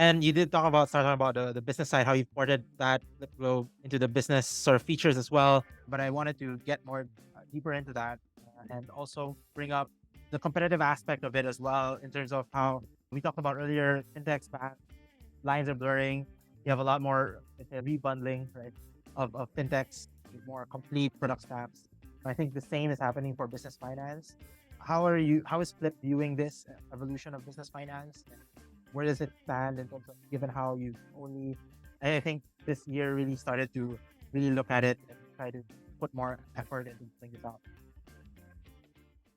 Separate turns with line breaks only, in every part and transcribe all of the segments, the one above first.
And you did talk about starting about the business side, how you ported that flow into the business sort of features as well. But I wanted to get more deeper into that and also bring up the competitive aspect of it as well in terms of how we talked about earlier, fintechs, lines are blurring. You have a lot more rebundling, right, of fintechs, with more complete product stacks. I think the same is happening for business finance. How is Flip viewing this evolution of business finance? Where does it stand in terms of given how you only, I think this year really started to really look at it and try to put more effort into building this out.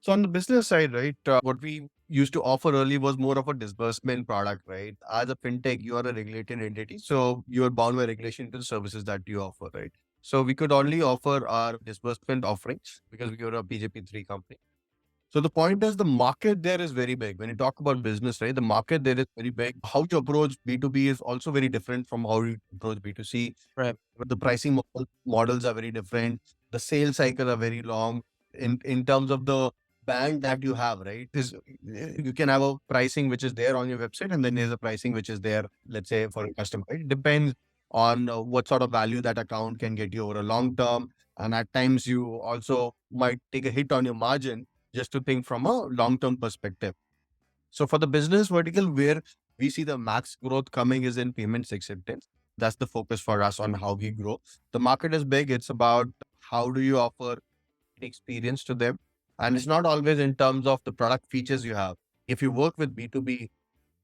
So on the business side, right, what we used to offer early was more of a disbursement product, right? As a fintech, you are a regulated entity, so you are bound by regulation to the services that you offer, right? So we could only offer our disbursement offerings because we were a PJP3 company. So the point is the market there is very big. When you talk about business, right, the market there is very big. How you approach B2B is also very different from how you approach B2C.
Right.
The pricing models are very different. The sales cycle are very long in terms of the band that you have, right? Is you can have a pricing which is there on your website, and then there's a pricing which is there, let's say, for a customer. It depends on what sort of value that account can get you over a long term. And at times you also might take a hit on your margin just to think from a long term perspective. So for the business vertical, where we see the max growth coming is in payments acceptance. That's the focus for us on how we grow. The market is big. It's about how do you offer experience to them. And it's not always in terms of the product features you have. If you work with B2B,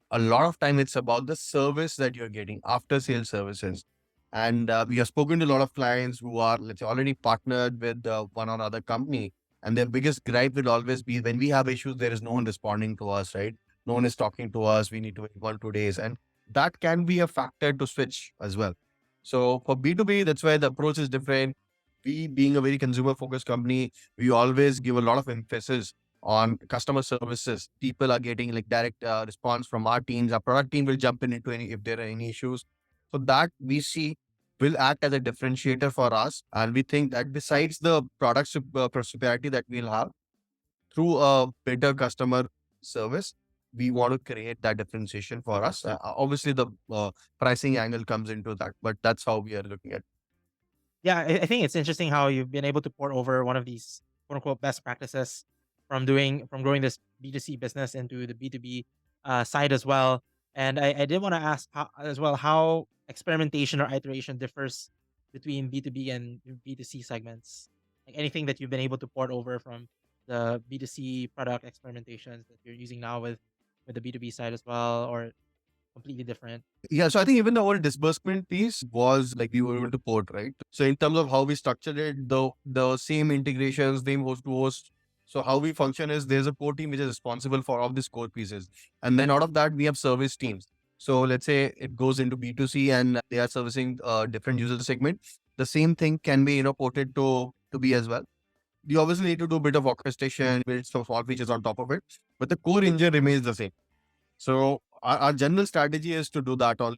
a lot of time it's about the service that you're getting, after sales services. And we have spoken to a lot of clients who are, let's say, already partnered with one or other company. And their biggest gripe will always be when we have issues, there is no one responding to us, right? No one is talking to us. We need to wait 1 2 days. And that can be a factor to switch as well. So for B2B, that's why the approach is different. We, being a very consumer focused company, we always give a lot of emphasis on customer services. People are getting like direct response from our teams. Our product team will jump in into any if there are any issues. So that we see will act as a differentiator for us. And we think that besides the product superiority that we'll have through a better customer service, we want to create that differentiation for us. Obviously, the pricing angle comes into that, but that's how we are looking at.
Yeah, I think it's interesting how you've been able to port over one of these quote unquote best practices from growing this B2C business into the B2B side as well. And I did want to ask as well how experimentation or iteration differs between B2B and B2C segments. Like anything that you've been able to port over from the B2C product experimentations that you're using now with the B2B side as well, or completely different.
Yeah, so I think even the whole disbursement piece was like we were able to port, right? So in terms of how we structured it, the same integrations, same host to host. So how we function is there's a core team which is responsible for all these core pieces. And then out of that, we have service teams. So let's say it goes into B2C and they are servicing a different user segment. The same thing can be, ported to B as well. You obviously need to do a bit of orchestration, build some small features on top of it, but the core engine remains the same. So our general strategy is to do that all,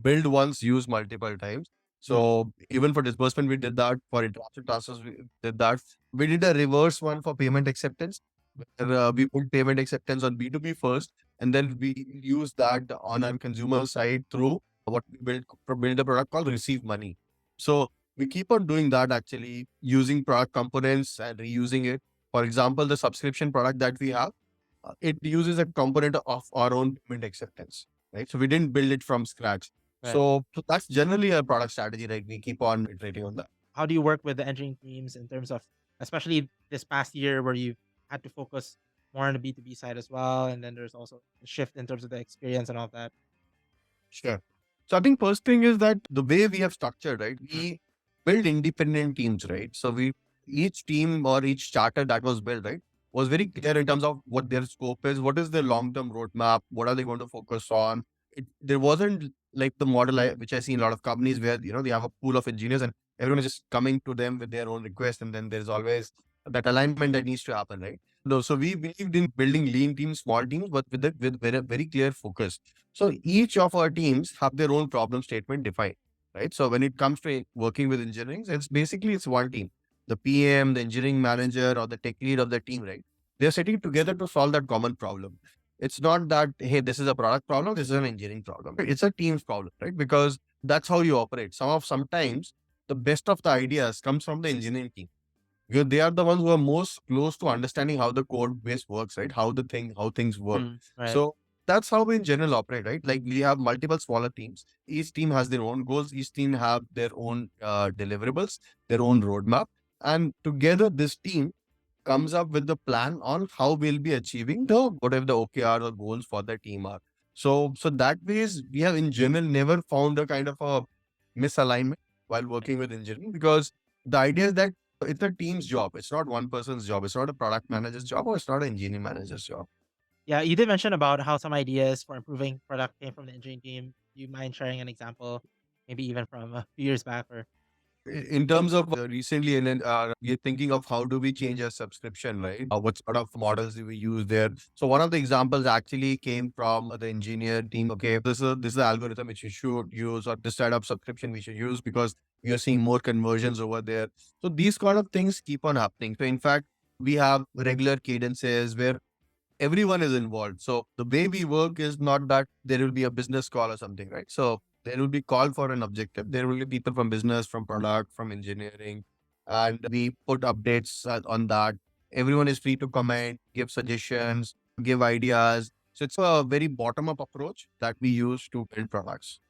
build once, use multiple times. So even for disbursement, we did that. For international transfers, we did that. We did a reverse one for payment acceptance. Where, we put payment acceptance on B2B first, and then we use that on our consumer side through what we build a product called Receive Money. So we keep on doing that actually, using product components and reusing it. For example, the subscription product that we have, it uses a component of our own payment acceptance, right? So we didn't build it from scratch.
Right.
So that's generally a product strategy, right? We keep on iterating on that.
How do you work with the engineering teams in terms of, especially this past year where you've had to focus more on the B2B side as well, and then there's also a shift in terms of the experience and all of that.
Sure. So I think first thing is that the way we have structured, right? We build independent teams, right? So we each team or each charter that was built, right, was very clear in terms of what their scope is, what is their long-term roadmap, what are they going to focus on. There wasn't like the model which I see in a lot of companies where they have a pool of engineers and everyone is just coming to them with their own request, and then there's always that alignment that needs to happen, right? No, so we believed in building lean teams, small teams, but with very clear focus. So each of our teams have their own problem statement defined, right? So when it comes to working with engineering, it's one team. The PM, the engineering manager, or the tech lead of the team, right? They're sitting together to solve that common problem. It's not that, hey, this is a product problem, this is an engineering problem. It's a team's problem, right? Because that's how you operate. Sometimes the best of the ideas comes from the engineering team. Because they are the ones who are most close to understanding how the code base works, right? How things work.
Right.
So that's how we in general operate, right? Like we have multiple smaller teams. Each team has their own goals. Each team have their own deliverables, their own roadmap. And together this team comes up with the plan on how we'll be achieving the whatever the OKR or goals for the team are. So that ways we have in general never found a kind of a misalignment while working with engineering, because the idea is that it's a team's job. It's not one person's job. It's not a product manager's job, or it's not an engineering manager's job.
Yeah, you did mention about how some ideas for improving product came from the engineering team. Do you mind sharing an example, maybe even from a few years back? Or
In terms of recently, and then we're thinking of how do we change our subscription, right? What sort of models do we use there? So one of the examples actually came from the engineer team. Okay, this is the algorithm which you should use, or this type of subscription we should use because we are seeing more conversions over there. So these kind of things keep on happening. So in fact, we have regular cadences where everyone is involved. So the way we work is not that there will be a business call or something, right? So there will be call for an objective. There will be people from business, from product, from engineering, and we put updates on that. Everyone is free to comment, give suggestions, give ideas. So it's a very bottom up approach that we use to build products.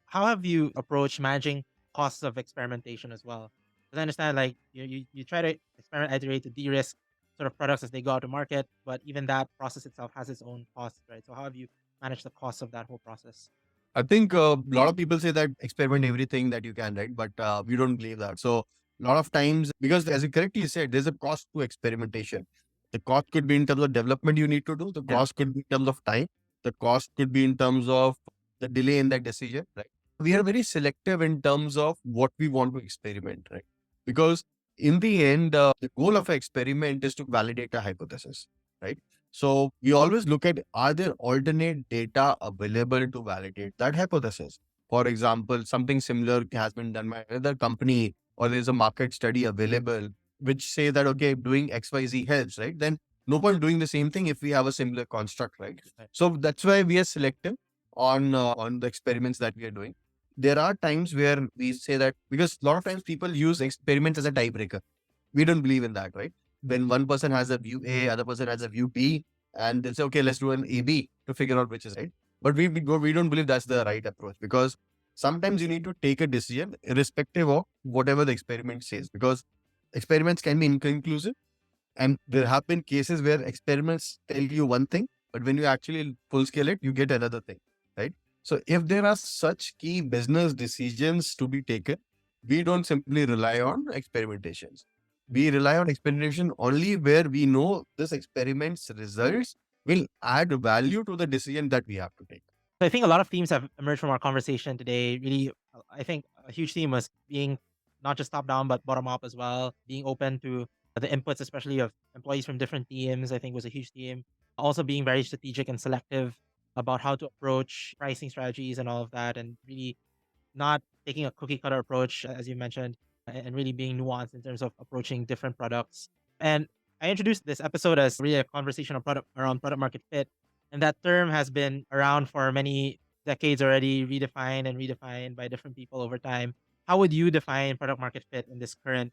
how have you approached managing costs of experimentation as well? Because I understand, like you try to experiment, iterate to de-risk sort of products as they go out to market, but even that process itself has its own costs, right? So how have you managed the costs of that whole process?
I think a lot of people say that experiment everything that you can, right? But we don't believe that. So a lot of times, because as you correctly said, there's a cost to experimentation. The cost could be in terms of development you need to do. The
Yeah.
cost could be in terms of time. The cost could be in terms of the delay in that decision, right? We are very selective in terms of what we want to experiment, right? Because in the end, the goal of an experiment is to validate a hypothesis, right? So we always look at, are there alternate data available to validate that hypothesis? For example, something similar has been done by another company, or there's a market study available which say that, okay, doing XYZ helps, right? Then no point doing the same thing if we have a similar construct, right?
Right.
So that's why we are selective on the experiments that we are doing. There are times where we say that, because a lot of times people use experiments as a tiebreaker. We don't believe in that, right? When one person has a view A, other person has a view B, and they'll say, okay, let's do an AB to figure out which is right. But we don't believe that's the right approach, because sometimes you need to take a decision irrespective of whatever the experiment says, because experiments can be inconclusive. And there have been cases where experiments tell you one thing, but when you actually full scale it, you get another thing, right? So if there are such key business decisions to be taken, we don't simply rely on experimentations. We rely on experimentation only where we know this experiment's results will add value to the decision that we have to take.
So I think a lot of themes have emerged from our conversation today. Really, I think a huge theme was being not just top down, but bottom up as well. Being open to the inputs, especially of employees from different teams, I think was a huge theme. Also being very strategic and selective about how to approach pricing strategies and all of that, and really not taking a cookie cutter approach, as you mentioned, and really being nuanced in terms of approaching different products. And I introduced this episode as really a conversation on product around product market fit. And that term has been around for many decades already, redefined by different people over time. How would you define product market fit in this current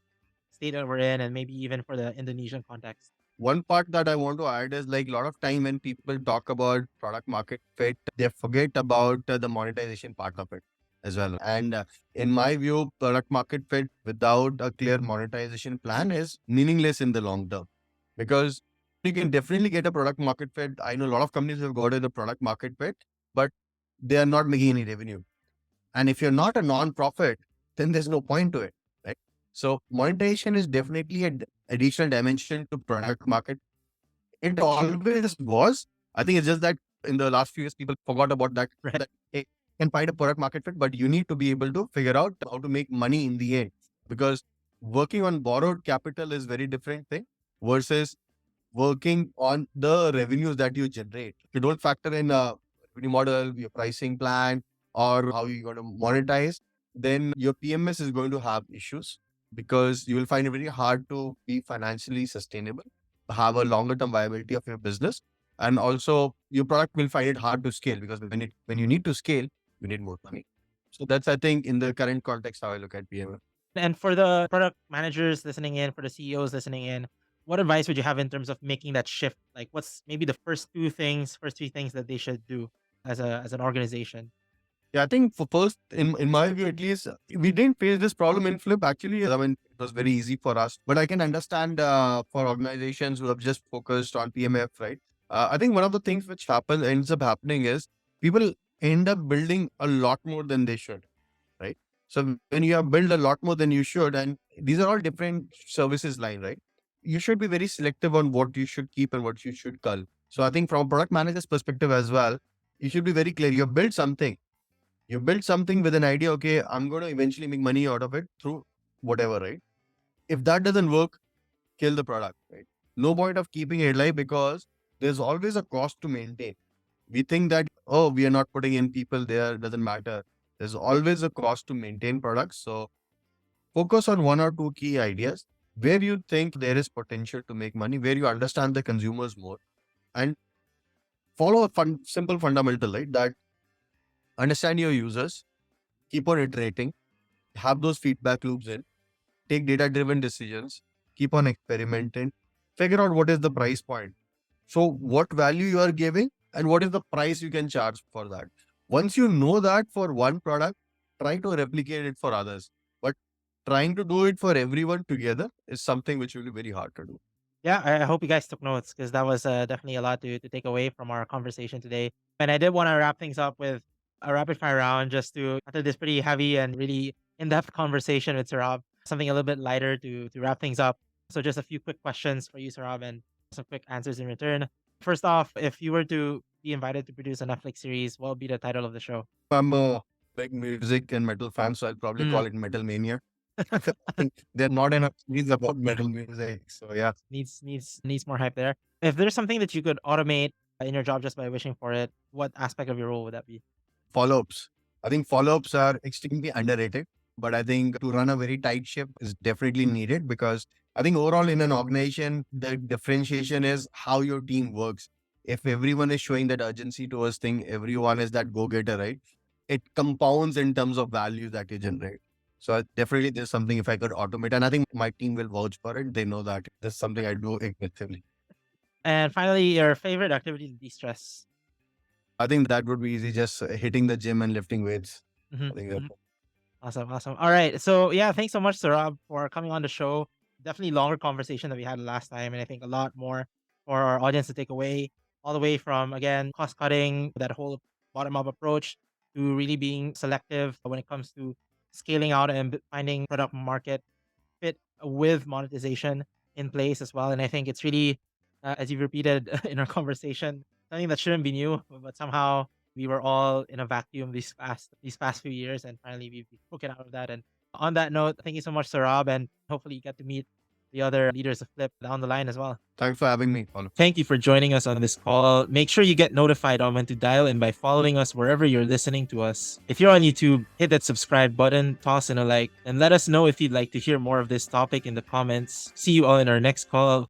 state that we're in, and maybe even for the Indonesian context?
One part that I want to add is, like, a lot of time when people talk about product market fit, they forget about the monetization part of it as well. And in my view, product market fit without a clear monetization plan is meaningless in the long term, because you can definitely get a product market fit. I know a lot of companies have got the product market fit, but they are not making any revenue. And if you're not a non-profit, then there's no point to it, right? So monetization is definitely an additional dimension to product market. It always was. I think it's just that in the last few years, people forgot about that.
Right.
That hey, you can find a product market fit, but you need to be able to figure out how to make money in the end. Because working on borrowed capital is very different thing versus working on the revenues that you generate. If you don't factor in a revenue model, your pricing plan, or how you're going to monetize, then your PMS is going to have issues, because you will find it very hard to be financially sustainable, have a longer term viability of your business. And also your product will find it hard to scale, because when you need to scale, you need more money. So that's, I think, in the current context, how I look at PMF.
And for the product managers listening in, for the CEOs listening in, what advice would you have in terms of making that shift? Like, what's maybe the first three things that they should do as an organization?
Yeah, I think for first, in my view at least, we didn't face this problem in Flip actually. I mean, it was very easy for us. But I can understand for organizations who have just focused on PMF, right? I think one of the things which ends up happening is people end up building a lot more than they should, right? So when you have built a lot more than you should, and these are all different services line, right? You should be very selective on what you should keep and what you should cull. So I think from a product manager's perspective as well, you should be very clear. You build something with an idea, okay, I'm going to eventually make money out of it through whatever, right? If that doesn't work, kill the product, right? No point of keeping it alive, because there's always a cost to maintain. We think that, oh, we are not putting in people there, doesn't matter. There's always a cost to maintain products. So focus on one or two key ideas where you think there is potential to make money, where you understand the consumers more, and follow a simple fundamental, right? That understand your users, keep on iterating, have those feedback loops in, take data driven decisions, keep on experimenting, figure out what is the price point. So, what value you are giving and what is the price you can charge for that. Once you know that for one product, try to replicate it for others. But trying to do it for everyone together is something which will be very hard to do.
Yeah, I hope you guys took notes because that was definitely a lot to take away from our conversation today. And I did want to wrap things up with a rapid fire round just to, after this pretty heavy and really in depth conversation with Saurabh, something a little bit lighter to wrap things up. So, just a few quick questions for you, Saurabh, and some quick answers in return. First off, if you were to be invited to produce a Netflix series, what would be the title of the show?
I'm a big music and metal fan, so I'll probably
Mm.
call it Metal Mania. I think there are not enough series about metal music. So yeah.
Needs more hype there. If there's something that you could automate in your job just by wishing for it, what aspect of your role would that be?
Follow-ups. I think follow-ups are extremely underrated, but I think to run a very tight ship is definitely needed, because I think overall in an organization, the differentiation is how your team works. If everyone is showing that urgency towards thing, everyone is that go-getter, right? It compounds in terms of value that you generate. So definitely there's something if I could automate, and I think my team will vouch for it. They know that this is something I do effectively.
And finally, your favorite activity to de-stress.
I think that would be easy, just hitting the gym and lifting weights.
Mhm,
I think
mhm. Awesome, awesome. All right. So yeah, thanks so much, Saurabh, for coming on the show. Definitely longer conversation that we had last time, and I think a lot more for our audience to take away, all the way from again cost cutting, that whole bottom up approach, to really being selective when it comes to scaling out and finding product market fit with monetization in place as well. And I think it's really, as you've repeated in our conversation, something that shouldn't be new, but somehow we were all in a vacuum these past few years, and finally we've broken out of that. And on that note, thank you so much, Saurabh, and hopefully you get to meet the other leaders of Flip down the line as well.
Thanks for having me, Paulo.
Thank you for joining us on this call. Make sure you get notified on when to dial in by following us wherever you're listening to us. If you're on YouTube, hit that subscribe button, toss in a like, and let us know if you'd like to hear more of this topic in the comments. See you all in our next call.